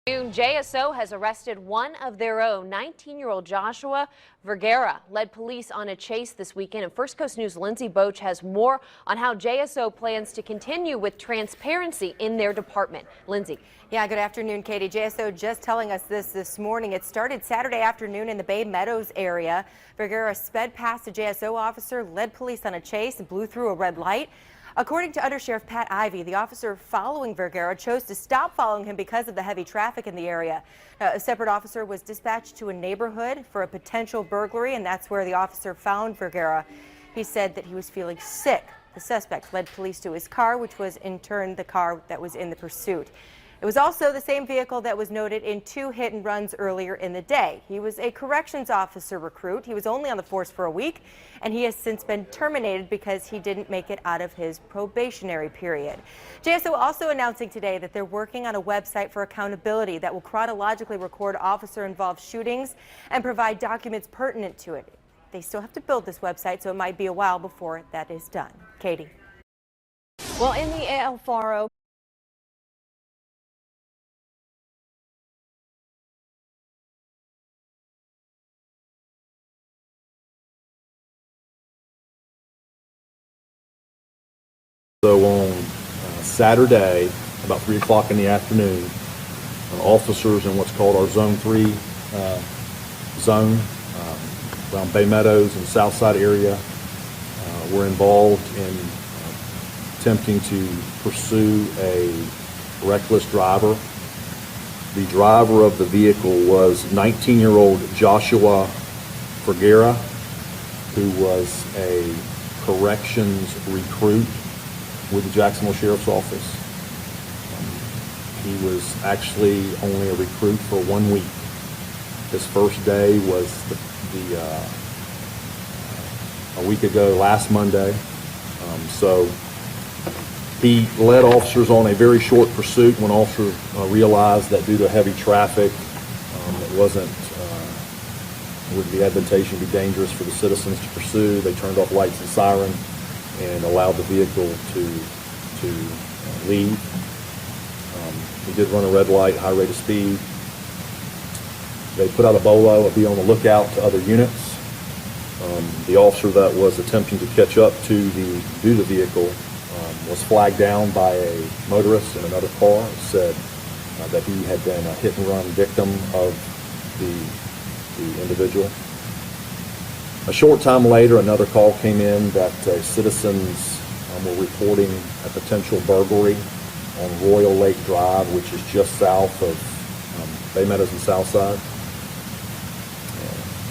JSO has arrested one of their own. 19-year-old Joshua Vergara led police on a chase this weekend. And First Coast News' Lindsay Boach has more on how JSO plans to continue with transparency in their department. Lindsay. Yeah, good afternoon, Katie. JSO just telling us this morning. It started Saturday afternoon in the Bay Meadows area. Vergara sped past a JSO officer, led police on a chase, and blew through a red light. According to Undersheriff Pat Ivey, the officer following Vergara chose to stop following him because of the heavy traffic in the area. Now, a separate officer was dispatched to a neighborhood for a potential burglary, and that's where the officer found Vergara. He said that he was feeling sick. The suspect led police to his car, which was in turn the car that was in the pursuit. It was also the same vehicle that was noted in 2 hit and runs earlier in the day. He was a corrections officer recruit. He was only on the force for a week, and he has since been terminated because he didn't make it out of his probationary period. JSO also announcing today that they're working on a website for accountability that will chronologically record officer-involved shootings and provide documents pertinent to it. They still have to build this website, so it might be a while before that is done. Katie. Well, in the Alfaro So on Saturday, about 3 o'clock in the afternoon, officers in what's called our Zone 3 zone around Bay Meadows and Southside area were involved in attempting to pursue a reckless driver. The driver of the vehicle was 19-year-old Joshua Vergara, who was a corrections recruit with the Jacksonville Sheriff's Office. He was actually only a recruit for 1 week. His first day was a week ago, last Monday. So he led officers on a very short pursuit when officers realized that due to heavy traffic, it would be advantageous and be dangerous for the citizens to pursue. They turned off lights and siren and allowed the vehicle to leave. He did run a red light, high rate of speed. They put out a bolo, be on the lookout to other units. The officer that was attempting to catch up to the vehicle was flagged down by a motorist in another car. It said that he had been a hit and run victim of the individual. A short time later, another call came in that citizens were reporting a potential burglary on Royal Lake Drive, which is just south of Bay Meadows and Southside.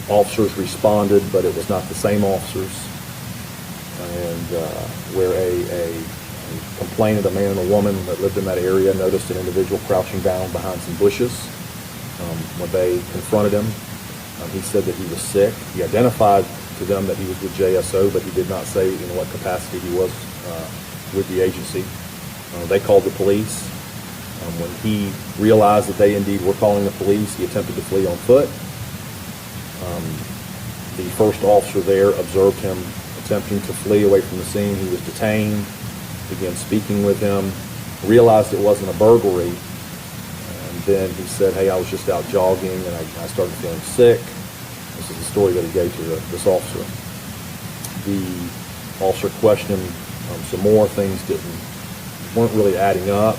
Officers responded, but it was not the same officers. And where a complainant, a man and a woman that lived in that area, noticed an individual crouching down behind some bushes. When they confronted him, he said that he was sick. He identified to them that he was with JSO, but he did not say in what capacity he was with the agency. They called the police. When he realized that they indeed were calling the police, he attempted to flee on foot. The first officer there observed him attempting to flee away from the scene. He was detained, began speaking with him, realized it wasn't a burglary. Then he said, hey, I was just out jogging and I started feeling sick. This is the story that he gave to this officer. The officer questioned some more. Things weren't really adding up.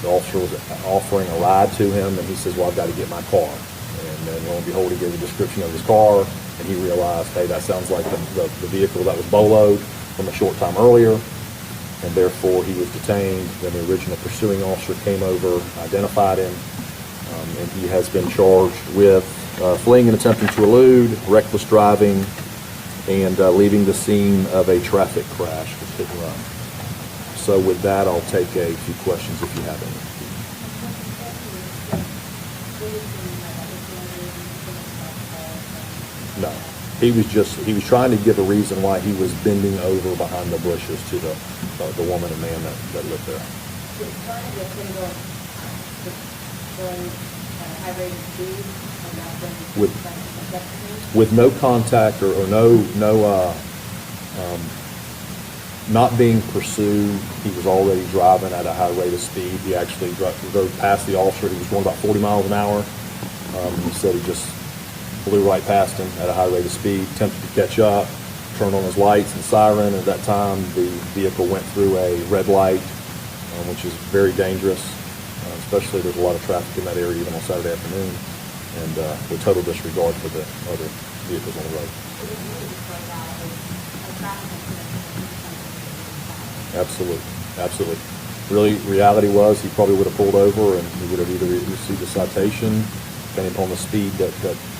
The officer was offering a ride to him, and he says, well, I've got to get my car. And then lo and behold, he gave a description of his car, and he realized, hey, that sounds like the vehicle that was boloed from a short time earlier. And therefore he was detained. Then the original pursuing officer came over, identified him, and he has been charged with fleeing and attempting to elude, reckless driving, and leaving the scene of a traffic crash with hit and run. So with that, I'll take a few questions if you have any. No. He was trying to give a reason why he was bending over behind the bushes to the woman and man that lived there. With no contact or no Not being pursued, he was already driving at a high rate of speed. He actually drove past the officer. He was going about 40 miles an hour. He said he just blew right past him at a high rate of speed, attempted to catch up, turned on his lights and siren. At that time, the vehicle went through a red light, which is very dangerous, especially there's a lot of traffic in that area even on Saturday afternoon, and with total disregard for the other vehicles on the road. Absolutely, absolutely. Really, reality was he probably would have pulled over and he would have either received a citation, depending upon the speed that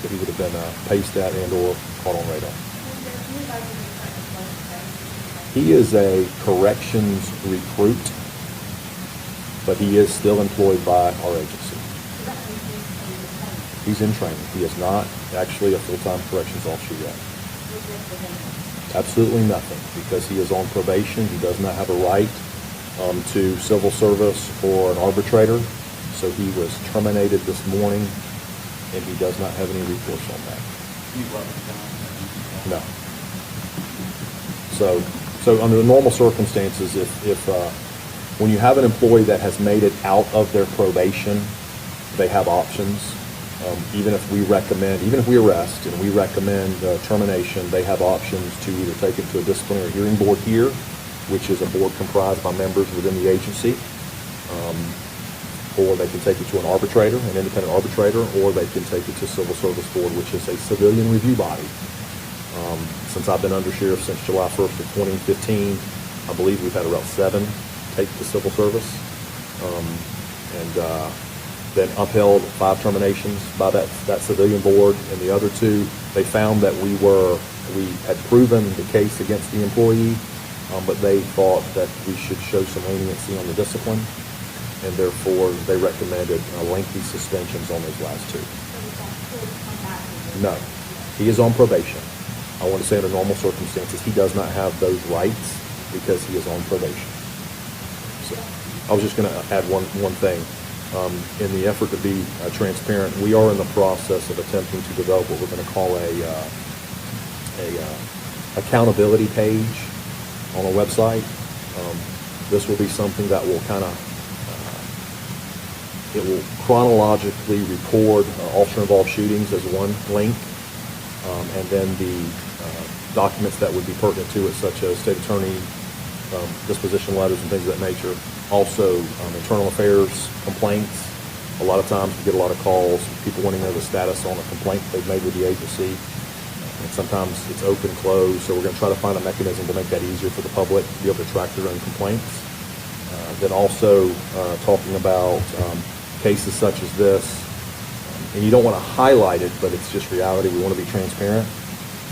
he would have been paced at and or caught on radar. He is a corrections recruit, but he is still employed by our agency. He's in training. He is not actually a full-time corrections officer yet. Absolutely nothing, because he is on probation. He does not have a right to civil service or an arbitrator. So he was terminated this morning, and he does not have any recourse on that. No. So under the normal circumstances, if when you have an employee that has made it out of their probation, they have options. Even if we arrest and we recommend termination, they have options to either take it to a disciplinary hearing board here, which is a board comprised by members within the agency, or they can take it to an arbitrator, an independent arbitrator, or they can take it to Civil Service Board, which is a civilian review body. Since I've been under sheriff since July 1st of 2015, I believe we've had around 7 take to civil service, and then upheld 5 terminations by that civilian board, and the other 2, they found that we had proven the case against the employee, but they thought that we should show some leniency on the discipline, and therefore they recommended lengthy suspensions on those last 2. No, he is on probation. I want to say under normal circumstances, he does not have those rights because he is on probation. So I was just going to add one thing. In the effort to be transparent, we are in the process of attempting to develop what we're going to call a accountability page on a website. This will be something that will it will chronologically record officer-involved shootings as one link, and then the documents that would be pertinent to it, such as state attorney disposition letters and things of that nature. Also, internal affairs complaints. A lot of times we get a lot of calls, people wanting to know the status on a complaint they've made with the agency. And sometimes it's open, closed, so we're going to try to find a mechanism to make that easier for the public to be able to track their own complaints. Then also talking about cases such as this, and you don't want to highlight it, but it's just reality. We want to be transparent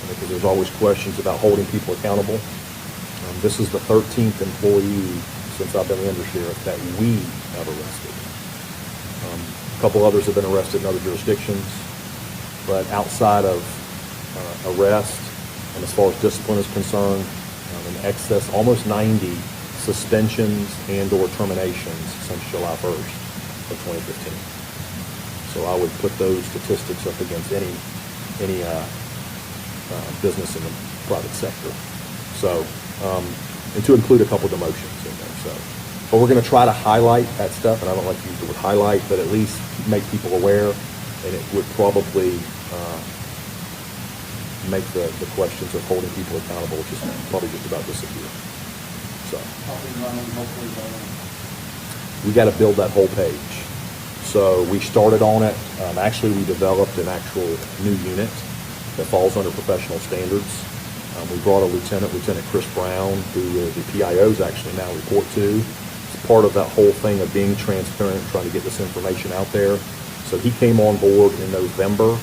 because there's always questions about holding people accountable. This is the 13th employee since I've been the undersheriff that we have arrested. A couple others have been arrested in other jurisdictions, but outside of arrest, and as far as discipline is concerned, in excess, almost 90 suspensions and or terminations since July 1st of 2015. So I would put those statistics up against any business in the private sector. So, and to include a couple of demotions in there. So, but we're going to try to highlight that stuff, and I don't like to use the word highlight, but at least make people aware, and it would probably make the questions of holding people accountable just probably just about disappear. So we got to build that whole page. So we started on it. Actually, we developed an actual new unit that falls under professional standards. We brought a Lieutenant Chris Brown, who the PIOs actually now report to. It's part of that whole thing of being transparent, trying to get this information out there. So he came on board in November.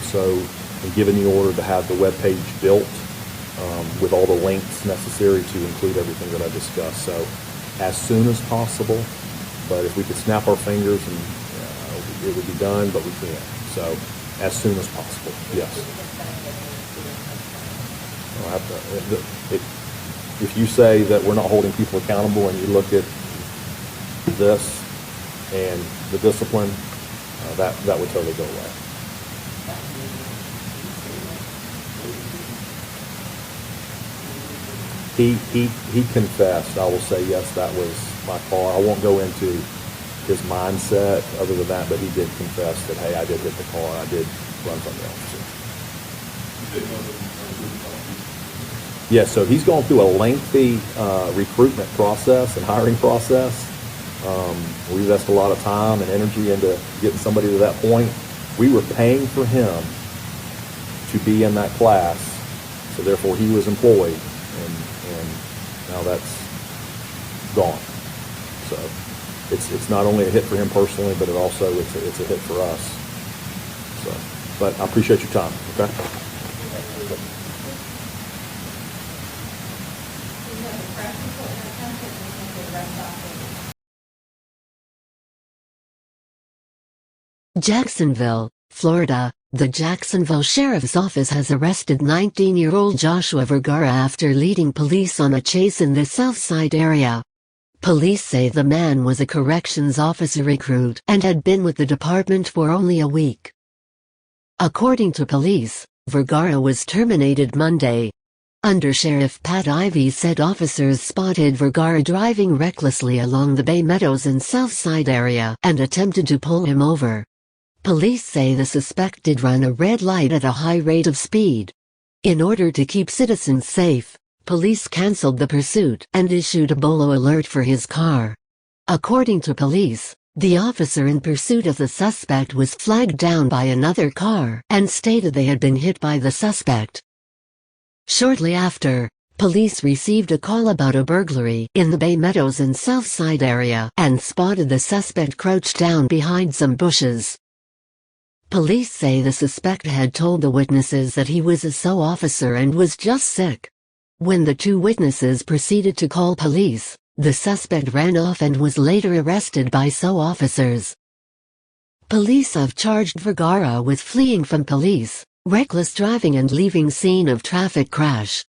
So we given the order to have the web page built with all the links necessary to include everything that I discussed. So as soon as possible, but if we could snap our fingers and it would be done, but we can't. So as soon as possible, yes. If you say that we're not holding people accountable and you look at this and the discipline, that would totally go away. He confessed. I will say, yes, that was my car. I won't go into his mindset other than that, but he did confess that, hey, I did hit the car. I did run from the officer. Yeah, so he's going through a lengthy recruitment process and hiring process. We invest a lot of time and energy into getting somebody to that point. We were paying for him to be in that class, so therefore he was employed, and now that's gone. So it's not only a hit for him personally, but it's a hit for us. So, but I appreciate your time. Okay. Jacksonville, Florida. The Jacksonville Sheriff's Office has arrested 19-year-old Joshua Vergara after leading police on a chase in the Southside area. Police say the man was a corrections officer recruit and had been with the department for only a week. According to police, Vergara was terminated Monday. Undersheriff Pat Ivey said officers spotted Vergara driving recklessly along the Bay Meadows and Southside area and attempted to pull him over. Police say the suspect did run a red light at a high rate of speed. In order to keep citizens safe, police canceled the pursuit and issued a BOLO alert for his car. According to police, the officer in pursuit of the suspect was flagged down by another car and stated they had been hit by the suspect. Shortly after, police received a call about a burglary in the Bay Meadows and Southside area and spotted the suspect crouched down behind some bushes. Police say the suspect had told the witnesses that he was a SO officer and was just sick. When the two witnesses proceeded to call police, the suspect ran off and was later arrested by SO officers. Police have charged Vergara with fleeing from police, reckless driving and leaving scene of traffic crash.